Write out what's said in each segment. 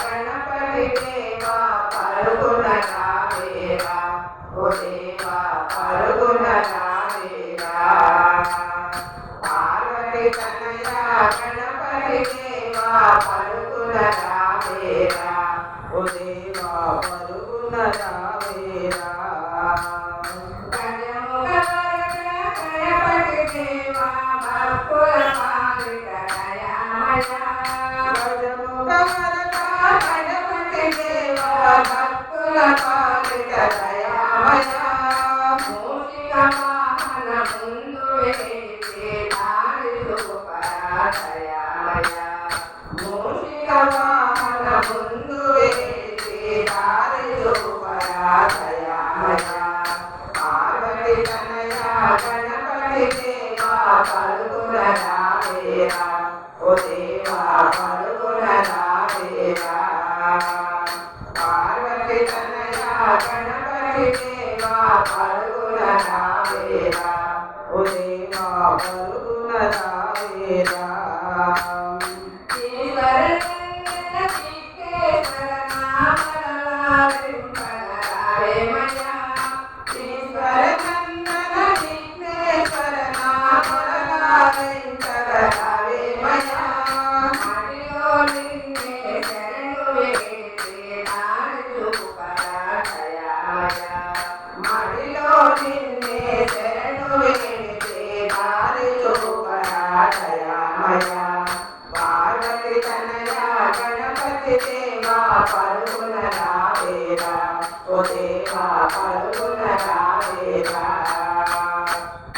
గణపతి దేవా పరుగున రావేరా ఓ దేవా పరుగున రావేరా పార్వతి తనయ గణపతి దేవా పరుగున రావేరా ఓ దేవా పరుగున రావేరా గణపతి దేవా భక్తుల పాలిత దయామయ భక్తుల పాలిత దయామయ మూషిక వాహన ముందు వేసే దారి దయామయ మూషిక వాహన ముందు వేసే దారి దయామయ పార్వతి తనయ గణపతి దేవా పరుగున రావేరా ఓ దేవా పరుగున రావేరా పార్వతి తనయ గణపతి దేవా పరుగున రావేరా ఓ దేవా పరుగున రావేరా పార్వతి తనయ గణపతి దేవా పరుగున రావేరా ఓ దేవా పరుగున రావేరా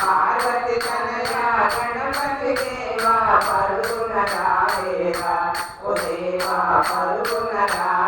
పార్వతి తనయ గణపతి దేవా పరుగున రావేరా ఓ దేవా పరుగున రావేరా